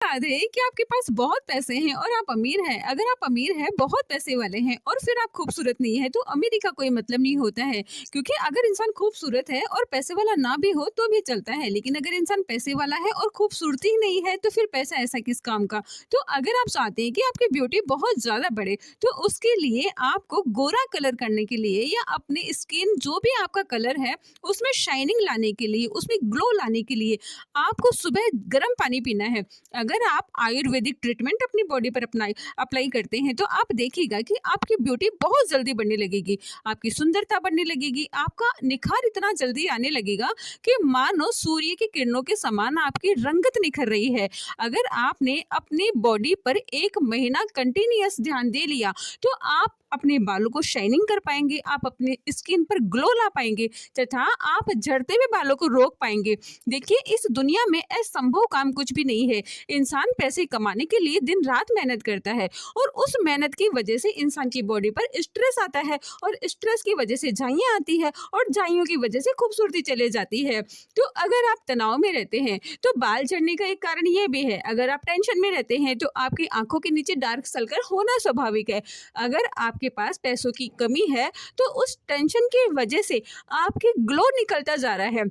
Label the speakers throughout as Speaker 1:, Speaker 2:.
Speaker 1: बात है कि आपके पास बहुत पैसे हैं और आप अमीर हैं। अगर आप अमीर हैं, बहुत पैसे वाले हैं और फिर आप खूबसूरत नहीं है, तो अमीरी का कोई मतलब नहीं होता है। क्योंकि अगर इंसान खूबसूरत है और पैसे वाला ना भी हो तो भी चलता है, लेकिन अगर इंसान पैसे वाला है और खूबसूरती ही नहीं है तो फिर पैसा ऐसा किस काम का। तो अगर आप चाहते हैं कि आपकी ब्यूटी बहुत ज्यादा बढ़े, तो उसके लिए आपको गोरा कलर करने के लिए या अपनी स्किन जो भी आपका कलर है उसमें शाइनिंग लाने के लिए, उसमें ग्लो लाने के लिए आपको सुबह गर्म पानी पीना है। अगर आप आयुर्वेदिक ट्रीटमेंट अपनी बॉडी पर अपना अप्लाई करते हैं, तो आप देखिएगा कि आपकी ब्यूटी बहुत जल्दी बढ़ने लगेगी, आपकी सुंदरता बढ़ने लगेगी, आपका निखार इतना जल्दी आने लगेगा कि मानो सूर्य की किरणों के समान आपकी रंगत निखर रही है। अगर आपने अपनी बॉडी पर 1 महीना कंटिन्यूअस ध्यान दे लिया, तो आप अपने बालों को शाइनिंग कर पाएंगे, आप अपने स्किन पर ग्लो ला पाएंगे तथा आप झड़ते हुए बालों को रोक पाएंगे। देखिए, इस दुनिया में असंभव काम कुछ भी नहीं है। इंसान पैसे कमाने के लिए दिन रात मेहनत करता है और उस मेहनत की वजह से इंसान की बॉडी पर स्ट्रेस आता है और स्ट्रेस की वजह से झाइयाँ आती है और झाइयों की वजह से खूबसूरती चले जाती है। तो अगर आप तनाव में रहते हैं तो बाल झड़ने का एक कारण ये भी है। अगर आप टेंशन में रहते हैं तो आपकी आंखों के नीचे डार्क सर्कल होना स्वाभाविक है। अगर आपके पास पैसों की कमी है तो उस टेंशन की वजह से आपके ग्लो निकलता जा रहा है।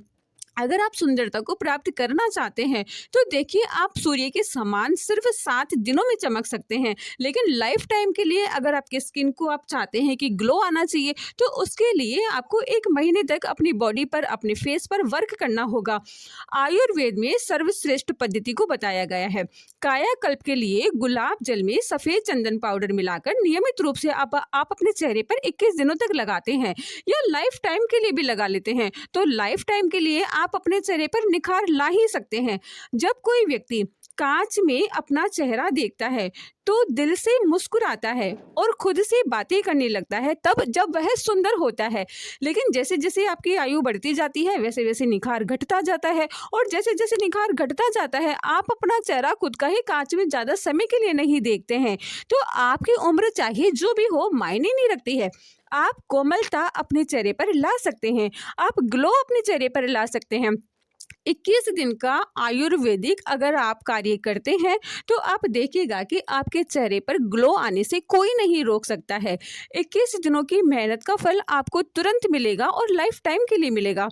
Speaker 1: अगर आप सुंदरता को प्राप्त करना चाहते हैं तो देखिए, आप सूर्य के समान सिर्फ 7 दिनों में चमक सकते हैं, लेकिन लाइफ टाइम के लिए अगर आपके स्किन को आप चाहते हैं कि ग्लो आना चाहिए, तो उसके लिए आपको 1 महीने तक अपनी बॉडी पर, अपने फेस पर वर्क करना होगा। आयुर्वेद में सर्वश्रेष्ठ पद्धति को बताया गया है। कायाकल्प के लिए गुलाब जल में सफेद चंदन पाउडर मिलाकर नियमित रूप से आप अपने चेहरे पर 21 दिनों तक लगाते हैं या लाइफ टाइम के लिए भी लगा लेते हैं, तो लाइफ टाइम के लिए आप अपने चेहरे पर निखार ला ही सकते हैं। जब कोई व्यक्ति कांच में अपना चेहरा देखता है तो दिल से मुस्कुराता है और खुद से बातें करने लगता है, तब जब वह सुंदर होता है। लेकिन जैसे जैसे आपकी आयु बढ़ती जाती है वैसे वैसे निखार घटता जाता है, और जैसे जैसे निखार घटता जाता है आप अपना चेहरा खुद का ही कांच में ज्यादा समय के लिए नहीं देखते हैं। तो आपकी उम्र चाहे जो भी हो मायने नहीं रखती है। आप कोमलता अपने चेहरे पर ला सकते हैं, आप ग्लो अपने चेहरे पर ला सकते हैं। 21 दिन का आयुर्वेदिक अगर आप कार्य करते हैं तो आप देखिएगा कि आपके चेहरे पर ग्लो आने से कोई नहीं रोक सकता है। 21 दिनों की मेहनत का फल आपको तुरंत मिलेगा और लाइफ टाइम के लिए मिलेगा।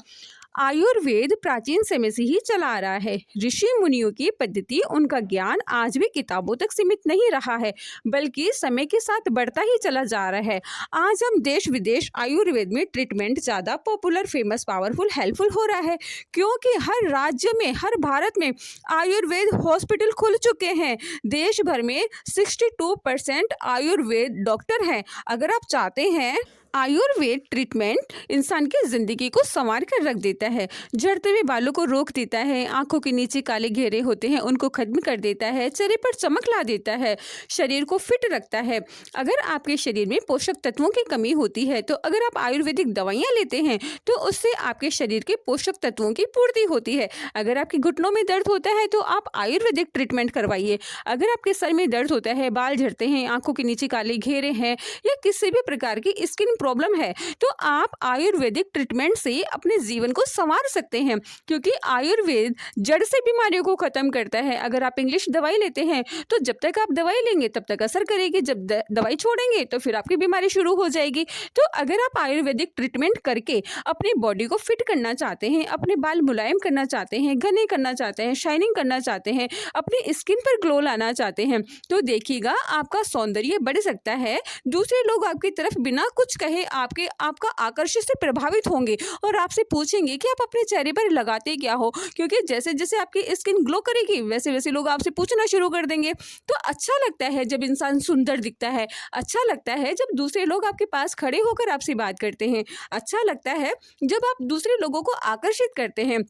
Speaker 1: आयुर्वेद प्राचीन समय से ही चला आ रहा है। ऋषि मुनियों की पद्धति, उनका ज्ञान आज भी किताबों तक सीमित नहीं रहा है, बल्कि समय के साथ बढ़ता ही चला जा रहा है। आज हम देश विदेश आयुर्वेद में ट्रीटमेंट ज़्यादा पॉपुलर, फेमस, पावरफुल, हेल्पफुल हो रहा है, क्योंकि हर राज्य में, हर भारत में आयुर्वेद हॉस्पिटल खुल चुके हैं। देश भर में 62% आयुर्वेद डॉक्टर हैं। अगर आप चाहते हैं, आयुर्वेद ट्रीटमेंट इंसान की जिंदगी को संवार कर रख देता है, झड़ते हुए बालों को रोक देता है, आंखों के नीचे काले घेरे होते हैं उनको खत्म कर देता है, चेहरे पर चमक ला देता है, शरीर को फिट रखता है। अगर आपके शरीर में पोषक तत्वों की कमी होती है तो अगर आप आयुर्वेदिक दवाइयाँ लेते हैं तो उससे आपके शरीर के पोषक तत्वों की पूर्ति होती है। अगर आपके घुटनों में दर्द होता है तो आप आयुर्वेदिक ट्रीटमेंट करवाइए। अगर आपके सर में दर्द होता है, बाल झड़ते हैं, आंखों के नीचे काले घेरे हैं या किसी भी प्रकार की स्किन प्रॉब्लम है, तो आप आयुर्वेदिक ट्रीटमेंट से अपने जीवन को संवार सकते हैं, क्योंकि आयुर्वेद जड़ से बीमारियों को खत्म करता है। अगर आप इंग्लिश दवाई लेते हैं तो जब तक आप दवाई लेंगे तब तक असर करेगी, जब दवाई छोड़ेंगे तो फिर आपकी बीमारी शुरू हो जाएगी। तो अगर आप आयुर्वेदिक ट्रीटमेंट करके अपनी बॉडी को फिट करना चाहते हैं, अपने बाल मुलायम करना चाहते हैं, घने करना चाहते हैं, शाइनिंग करना चाहते हैं, अपनी स्किन पर ग्लो लाना चाहते हैं, तो देखिएगा आपका सौंदर्य बढ़ सकता है। दूसरे लोग आपकी तरफ बिना कुछ कहे आपका आकर्षण से प्रभावित होंगे और आपसे पूछेंगे कि आप अपने चेहरे पर लगाते क्या हो, क्योंकि जैसे जैसे आपकी स्किन ग्लो करेगी वैसे वैसे लोग आपसे पूछना शुरू कर देंगे। तो अच्छा लगता है जब इंसान सुंदर दिखता है, अच्छा लगता है जब दूसरे लोग आपके पास खड़े होकर आपसे बात करते हैं, अच्छा लगता है जब आप दूसरे लोगों को आकर्षित करते हैं।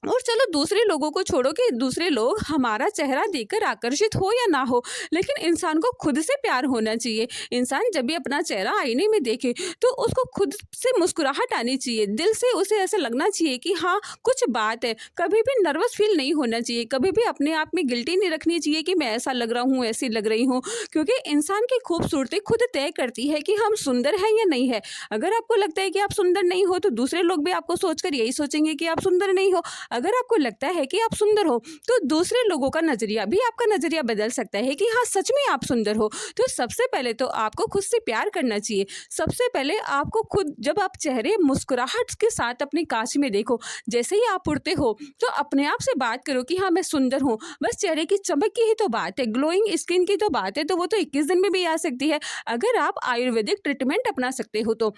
Speaker 1: और चलो दूसरे लोगों को छोड़ो कि दूसरे लोग हमारा चेहरा देखकर आकर्षित हो या ना हो, लेकिन इंसान को खुद से प्यार होना चाहिए। इंसान जब भी अपना चेहरा आईने में देखे तो उसको खुद से मुस्कुराहट आनी चाहिए, दिल से उसे ऐसा लगना चाहिए कि हाँ कुछ बात है। कभी भी नर्वस फील नहीं होना चाहिए, कभी भी अपने आप में गिल्टी नहीं रखनी चाहिए कि मैं ऐसा लग रहा हूँ, ऐसी लग रही हूँ, क्योंकि इंसान की खूबसूरती खुद तय करती है कि हम सुंदर हैं या नहीं है। अगर आपको लगता है कि आप सुंदर नहीं हो तो दूसरे लोग भी आपको सोचकर यही सोचेंगे कि आप सुंदर नहीं हो। अगर आपको लगता है कि आप सुंदर हो तो दूसरे लोगों का नजरिया भी आपका नजरिया बदल सकता है कि हाँ सच में आप सुंदर हो। तो सबसे पहले तो आपको खुद से प्यार करना चाहिए। सबसे पहले आपको खुद, जब आप चेहरे मुस्कुराहट के साथ अपने कांच में देखो, जैसे ही आप उड़ते हो तो अपने आप से बात करो कि हाँ मैं सुंदर हूँ। बस चेहरे की चमक की ही तो बात है, ग्लोइंग स्किन की तो बात है, तो वो तो 21 दिन में भी आ सकती है अगर आप आयुर्वेदिक ट्रीटमेंट अपना सकते हो तो।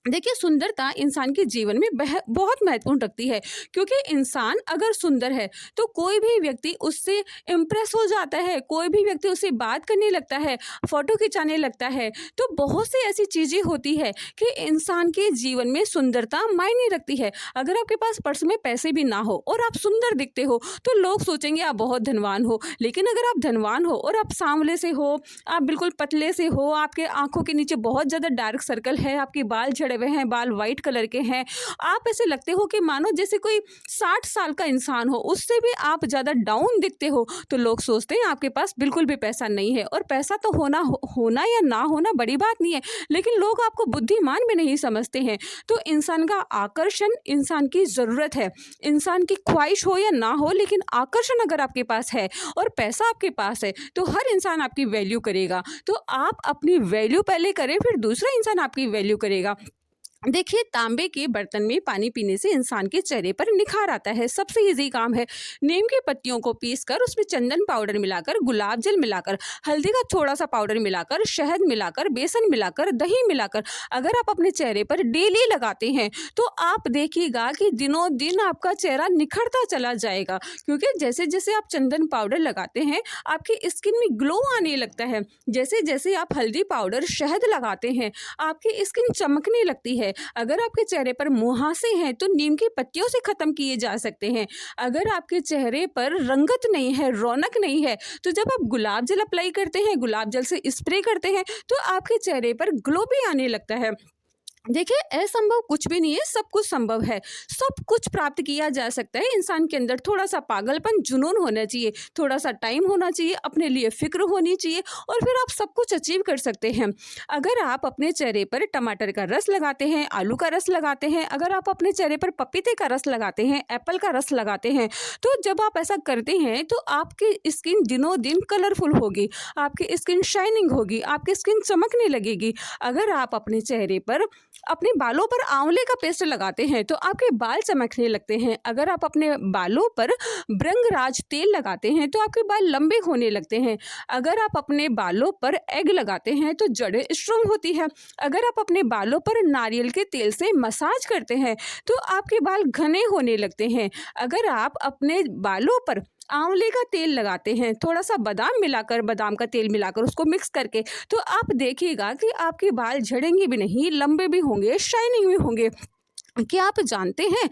Speaker 1: देखिए, सुंदरता इंसान के जीवन में बहुत महत्वपूर्ण रखती है, क्योंकि इंसान अगर सुंदर है तो कोई भी व्यक्ति उससे इम्प्रेस हो जाता है, कोई भी व्यक्ति उससे बात करने लगता है, फोटो खिंचाने लगता है। तो बहुत सी ऐसी चीजें होती है कि इंसान के जीवन में सुंदरता मायने रखती है। अगर आपके पास पर्स में पैसे भी ना हो और आप सुंदर दिखते हो तो लोग सोचेंगे आप बहुत धनवान हो। लेकिन अगर आप धनवान हो और आप सांवले से हो, आप बिल्कुल पतले से हो, आपके आंखों के नीचे बहुत ज्यादा डार्क सर्कल है, आपके बाल झड़े हुए हैं, बाल वाइट कलर के हैं, आप ऐसे लगते हो कि मानो जैसे कोई 60 साल का इंसान हो, उससे भी आप ज्यादा डाउन दिखते हो, तो लोग सोचते हैं आपके पास बिल्कुल भी पैसा नहीं है। और पैसा तो होना या ना होना बड़ी बात नहीं है, लेकिन लोग आपको बुद्धिमान भी नहीं समझते हैं। तो इंसान का आकर्षण इंसान की जरूरत है। इंसान की ख्वाहिश हो या ना हो, लेकिन आकर्षण अगर आपके पास है और पैसा आपके पास है तो हर इंसान आपकी वैल्यू करेगा। तो आप अपनी वैल्यू पहले करें, फिर दूसरा इंसान आपकी वैल्यू करेगा। देखिए, तांबे के बर्तन में पानी पीने से इंसान के चेहरे पर निखार आता है। सबसे इजी काम है, नीम की पत्तियों को पीसकर उसमें चंदन पाउडर मिलाकर, गुलाब जल मिलाकर, हल्दी का थोड़ा सा पाउडर मिलाकर, शहद मिलाकर, बेसन मिलाकर, दही मिलाकर अगर आप अपने चेहरे पर डेली लगाते हैं तो आप देखिएगा कि दिनों दिन आपका चेहरा निखरता चला जाएगा। क्योंकि जैसे जैसे आप चंदन पाउडर लगाते हैं आपकी स्किन में ग्लो आने लगता है। जैसे जैसे आप हल्दी पाउडर, शहद लगाते हैं आपकी स्किन चमकने लगती है। अगर आपके चेहरे पर मुहासे हैं तो नीम की पत्तियों से खत्म किए जा सकते हैं। अगर आपके चेहरे पर रंगत नहीं है, रौनक नहीं है, तो जब आप गुलाब जल अप्लाई करते हैं, गुलाब जल से स्प्रे करते हैं, तो आपके चेहरे पर ग्लो भी आने लगता है। देखिए, असंभव कुछ भी नहीं है, सब कुछ संभव है। सब कुछ प्राप्त किया जा सकता है। इंसान के अंदर थोड़ा सा पागलपन, जुनून होना चाहिए, थोड़ा सा टाइम होना चाहिए, अपने लिए फिक्र होनी चाहिए, और फिर आप सब कुछ अचीव कर सकते हैं। अगर आप अपने चेहरे पर टमाटर का रस लगाते हैं, आलू का रस लगाते हैं, अगर आप अपने चेहरे पर पपीते का रस लगाते हैं, एप्पल का रस लगाते हैं, तो जब आप ऐसा करते हैं तो आपकी स्किन दिनों दिन कलरफुल होगी, आपकी स्किन शाइनिंग होगी, आपकी स्किन चमकने लगेगी। अगर आप अपने चेहरे पर, अपने बालों पर आंवले का पेस्ट लगाते हैं तो आपके बाल चमकने लगते हैं। अगर आप अपने बालों पर भृंगराज तेल लगाते हैं तो आपके बाल लंबे होने लगते हैं। अगर आप अपने बालों पर एग लगाते हैं तो जड़ें स्ट्रॉन्ग होती है। अगर आप अपने बालों पर नारियल के तेल से मसाज करते हैं तो आपके बाल घने होने लगते हैं। अगर आप अपने बालों पर आंवले का तेल लगाते हैं, थोड़ा सा बादाम मिलाकर, बादाम का तेल मिलाकर उसको मिक्स करके, तो आप देखिएगा कि आपके बाल झड़ेंगे भी नहीं, लंबे भी होंगे, शाइनिंग भी होंगे। क्या आप जानते हैं,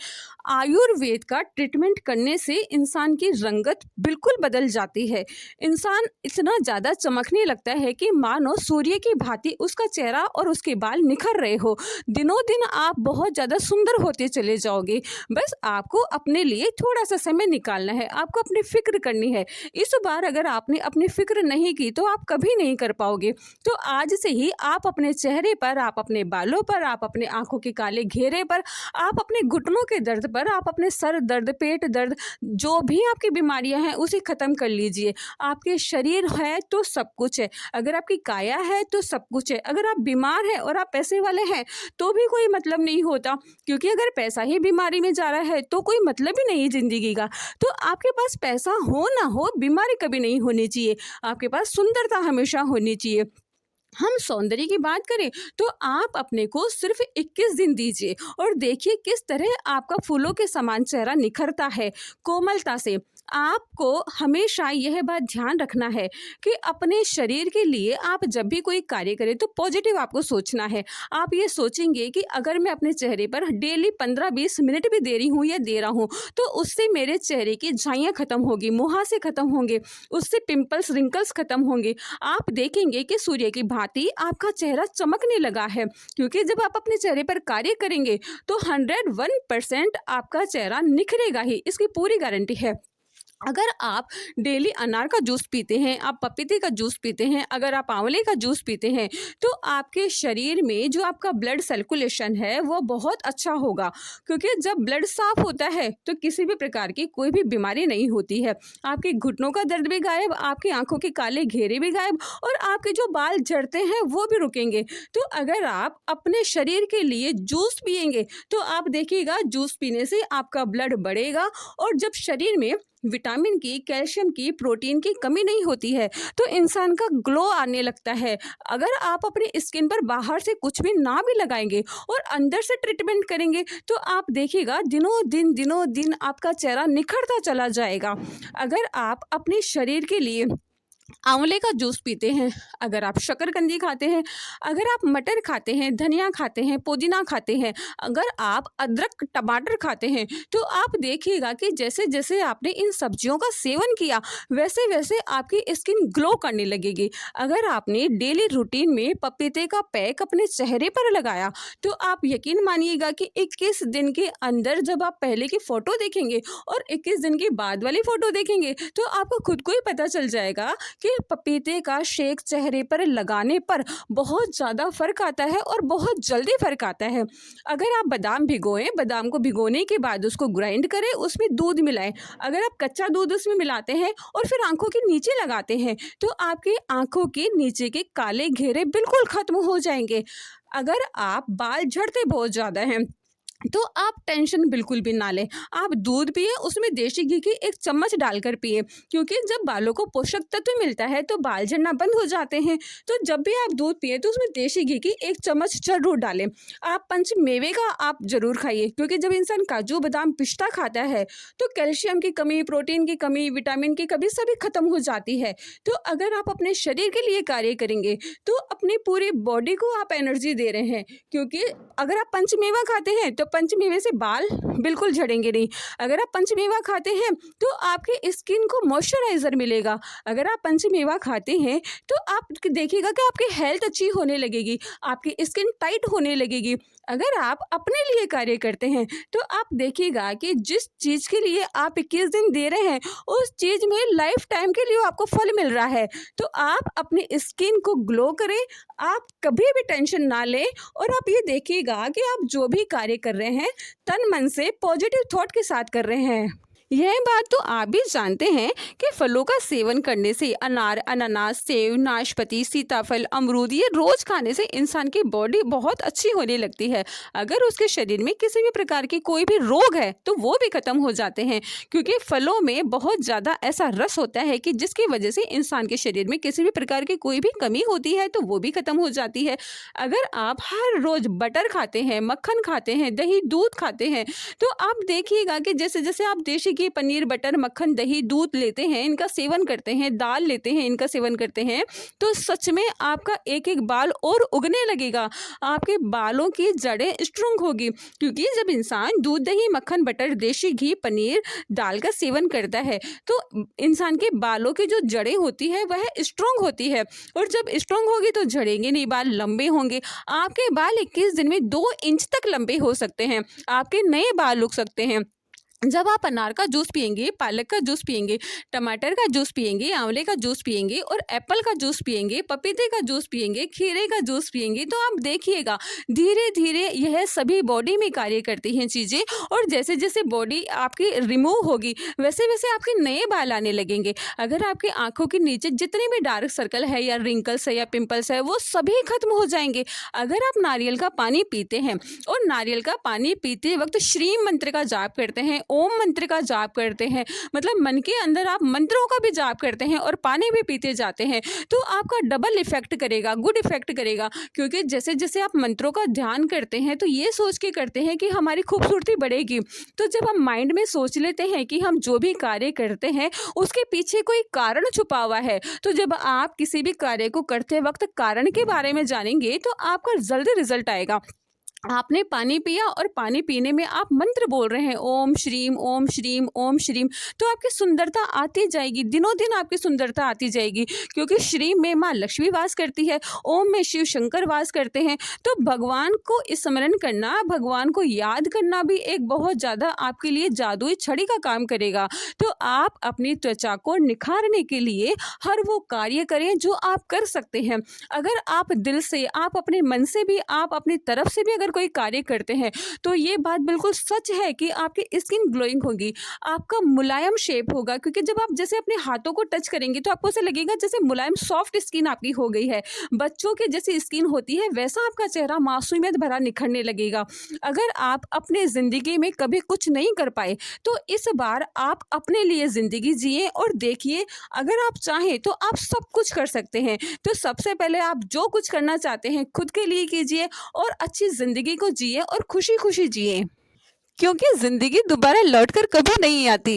Speaker 1: आयुर्वेद का ट्रीटमेंट करने से इंसान की रंगत बिल्कुल बदल जाती है। इंसान इतना ज़्यादा चमकने लगता है कि मानो सूर्य की भांति उसका चेहरा और उसके बाल निखर रहे हो। दिनों दिन आप बहुत ज़्यादा सुंदर होते चले जाओगे। बस आपको अपने लिए थोड़ा सा समय निकालना है, आपको अपनी फिक्र करनी है। इस बार अगर आपने अपनी फिक्र नहीं की तो आप कभी नहीं कर पाओगे। तो आज से ही आप अपने चेहरे पर, आप अपने बालों पर, आप अपने आंखों के काले घेरे पर, आप अपने घुटनों के दर्द पर, आप अपने सर दर्द, पेट दर्द, जो भी आपकी बीमारियां हैं उसे खत्म कर लीजिए। आपके शरीर है तो सब कुछ है, अगर आपकी काया है तो सब कुछ है। अगर आप बीमार हैं और आप पैसे वाले हैं तो भी कोई मतलब नहीं होता, क्योंकि अगर पैसा ही बीमारी में जा रहा है तो कोई मतलब ही नहीं जिंदगी का। तो आपके पास पैसा हो ना हो, बीमारी कभी नहीं होनी चाहिए, आपके पास सुंदरता हमेशा होनी चाहिए। हम सौंदर्य की बात करें तो आप अपने को सिर्फ 21 दिन दीजिए और देखिए किस तरह आपका फूलों के समान चेहरा निखरता है कोमलता से। आपको हमेशा यह बात ध्यान रखना है कि अपने शरीर के लिए आप जब भी कोई कार्य करें तो पॉजिटिव आपको सोचना है। आप ये सोचेंगे कि अगर मैं अपने चेहरे पर डेली 15-20 मिनट भी दे रही हूँ या दे रहा हूँ तो उससे मेरे चेहरे की झाइयाँ खत्म होगी, मुहासे खत्म होंगे, उससे पिंपल्स, रिंकल्स खत्म होंगे। आप देखेंगे कि सूर्य की भांति आपका चेहरा चमकने लगा है, क्योंकि जब आप अपने चेहरे पर कार्य करेंगे तो 101% आपका चेहरा निखरेगा ही, इसकी पूरी गारंटी है। अगर आप डेली अनार का जूस पीते हैं, आप पपीते का जूस पीते हैं, अगर आप आंवले का जूस पीते हैं, तो आपके शरीर में जो आपका ब्लड सर्कुलेशन है वो बहुत अच्छा होगा, क्योंकि जब ब्लड साफ होता है तो किसी भी प्रकार की कोई भी बीमारी नहीं होती है। आपके घुटनों का दर्द भी गायब, आपकी आंखों के काले घेरे भी गायब, और आपके जो बाल झड़ते हैं वो भी रुकेंगे। तो अगर आप अपने शरीर के लिए जूस पिएंगे तो आप देखिएगा जूस पीने से आपका ब्लड बढ़ेगा, और जब शरीर में विटामिन की, कैल्शियम की, प्रोटीन की कमी नहीं होती है तो इंसान का ग्लो आने लगता है। अगर आप अपनी स्किन पर बाहर से कुछ भी ना भी लगाएंगे और अंदर से ट्रीटमेंट करेंगे तो आप देखिएगा दिनों दिन आपका चेहरा निखरता चला जाएगा। अगर आप अपने शरीर के लिए आंवले का जूस पीते हैं, अगर आप शकरकंदी खाते हैं, अगर आप मटर खाते हैं, धनिया खाते हैं, पुदीना खाते हैं, अगर आप अदरक टमाटर खाते हैं, तो आप देखिएगा कि जैसे जैसे आपने इन सब्जियों का सेवन किया वैसे वैसे आपकी स्किन ग्लो करने लगेगी। अगर आपने डेली रूटीन में पपीते का पैक अपने चेहरे पर लगाया तो आप यकीन मानिएगा कि 21 दिन के अंदर जब आप पहले की फ़ोटो देखेंगे और 21 दिन के बाद वाली फ़ोटो देखेंगे तो आपको खुद को ही पता चल जाएगा कि पपीते का शेक चेहरे पर लगाने पर बहुत ज़्यादा फ़र्क आता है और बहुत जल्दी फ़र्क आता है। अगर आप बादाम भिगोएं, बादाम को भिगोने के बाद उसको ग्राइंड करें, उसमें दूध मिलाएं। अगर आप कच्चा दूध उसमें मिलाते हैं और फिर आंखों के नीचे लगाते हैं तो आपकी आंखों के नीचे के काले घेरे बिल्कुल ख़त्म हो जाएंगे। अगर आप बाल झड़ते बहुत ज़्यादा हैं तो आप टेंशन बिल्कुल भी ना लें। आप दूध पिए, उसमें देसी घी की 1 चम्मच डालकर पिए, क्योंकि जब बालों को पोषक तत्व मिलता है तो बाल झड़ना बंद हो जाते हैं। तो जब भी आप दूध पिए तो उसमें देसी घी की 1 चम्मच ज़रूर डालें। आप पंचमेवे का आप ज़रूर खाइए, क्योंकि जब इंसान काजू बादाम पिस्ता खाता है तो कैल्शियम की कमी, प्रोटीन की कमी, विटामिन की कमी सभी खत्म हो जाती है। तो अगर आप अपने शरीर के लिए कार्य करेंगे तो अपनी पूरी बॉडी को आप एनर्जी दे रहे हैं, क्योंकि अगर आप पंचमेवा खाते हैं तो पंचमेवे से बाल बिल्कुल झड़ेंगे नहीं। अगर आप पंचमेवा खाते हैं तो आपके स्किन को मॉइस्चराइज़र मिलेगा। अगर आप पंचमेवा खाते हैं तो आप देखिएगा कि आपकी हेल्थ अच्छी होने लगेगी, आपकी स्किन टाइट होने लगेगी। अगर आप अपने लिए कार्य करते हैं तो आप देखिएगा कि जिस चीज़ के लिए आप 21 दिन दे रहे हैं उस चीज़ में लाइफ टाइम के लिए आपको फल मिल रहा है। तो आप अपनी स्किन को ग्लो करें, आप कभी भी टेंशन ना लें, और आप ये देखिएगा कि आप जो भी कार्य कर रहे हैं तन मन से पॉजिटिव थॉट के साथ कर रहे हैं। यह बात तो आप भी जानते हैं कि फलों का सेवन करने से अनार, अनानास, सेब, नाशपाती, सीताफल, अमरूद ये रोज खाने से इंसान की बॉडी बहुत अच्छी होने लगती है। अगर उसके शरीर में किसी भी प्रकार की कोई भी रोग है तो वो भी खत्म हो जाते हैं, क्योंकि फलों में बहुत ज़्यादा ऐसा रस होता है कि जिसकी वजह से इंसान के शरीर में किसी भी प्रकार की कोई भी कमी होती है तो वो भी खत्म हो जाती है। अगर आप हर रोज बटर खाते हैं, मक्खन खाते हैं, दही दूध खाते हैं, तो आप देखिएगा कि जैसे जैसे आप देशी घी, पनीर, बटर, मक्खन, दही दूध लेते हैं, इनका सेवन करते हैं, दाल लेते हैं, इनका सेवन करते हैं, तो सच में आपका एक एक बाल और उगने लगेगा। आपके बालों की जड़ें स्ट्रोंग होगी, क्योंकि जब इंसान दूध, दही, मक्खन, बटर, देशी घी, पनीर, दाल का सेवन करता है तो इंसान के बालों की जो जड़ें होती है वह स्ट्रोंग होती है, और जब स्ट्रोंग होगी तो झड़ेंगे नहीं, बाल लंबे होंगे। आपके बाल 21 दिन में 2 इंच तक लंबे हो सकते हैं, आपके नए बाल उग सकते हैं। जब आप अनार का जूस पिएंगे, पालक का जूस पिएंगे, टमाटर का जूस पिएंगे, आंवले का जूस पिएंगे और एप्पल का जूस पिएंगे, पपीते का जूस पिएंगे, खीरे का जूस पिएंगे, तो आप देखिएगा धीरे धीरे यह सभी बॉडी में कार्य करती हैं चीज़ें, और जैसे जैसे बॉडी आपकी रिमूव होगी वैसे वैसे आपके नए बाल आने लगेंगे। अगर आपकी आंखों के नीचे जितने भी डार्क सर्कल है या रिंकल्स है या पिंपल्स है वो सभी खत्म हो जाएंगे। अगर आप नारियल का पानी पीते हैं और नारियल का पानी पीते वक्त श्री मंत्र का जाप करते हैं, ओम मंत्र का जाप करते हैं, मतलब मन के अंदर आप मंत्रों का भी जाप करते हैं और पानी भी पीते जाते हैं, तो आपका डबल इफेक्ट करेगा, गुड इफेक्ट करेगा। क्योंकि जैसे जैसे आप मंत्रों का ध्यान करते हैं तो ये सोच के करते हैं कि हमारी खूबसूरती बढ़ेगी। तो जब हम माइंड में सोच लेते हैं कि हम जो भी कार्य करते हैं उसके पीछे कोई कारण छुपा हुआ है, तो जब आप किसी भी कार्य को करते वक्त कारण के बारे में जानेंगे तो आपका जल्दी रिजल्ट आएगा। आपने पानी पिया और पानी पीने में आप मंत्र बोल रहे हैं ओम श्रीम ओम श्रीम ओम श्रीम, तो आपकी सुंदरता आती जाएगी, दिनों दिन आपकी सुंदरता आती जाएगी, क्योंकि श्रीम में माँ लक्ष्मी वास करती है, ओम में शिव शंकर वास करते हैं। तो भगवान को स्मरण करना, भगवान को याद करना भी एक बहुत ज़्यादा आपके लिए जादुई छड़ी का काम करेगा। तो आप अपनी त्वचा को निखारने के लिए हर वो कार्य करें जो आप कर सकते हैं। अगर आप दिल से, आप अपने मन से भी, आप अपनी तरफ से भी अगर कोई कार्य करते हैं, तो ये बात बिल्कुल सच है कि आपकी स्किन ग्लोइंग होगी, आपका मुलायम शेप होगा, क्योंकि जब आप जैसे अपने हाथों को टच करेंगे तो आपको ऐसा लगेगा जैसे मुलायम सॉफ्ट स्किन आपकी हो गई है, बच्चों की जैसी स्किन होती है वैसा आपका चेहरा मासूमियत भरा निखरने लगेगा। अगर आप अपने ज़िंदगी में कभी कुछ नहीं कर पाए, तो इस बार आप अपने लिए ज़िंदगी जिए और देखिए, अगर आप चाहें तो आप सब कुछ कर सकते हैं। तो सबसे पहले आप जो कुछ करना चाहते हैं खुद के लिए कीजिए और अच्छी ज़िंदगी को जिए और खुशी-खुशी जिए, क्योंकि ज़िंदगी दोबारा लौट कर कभी नहीं आती।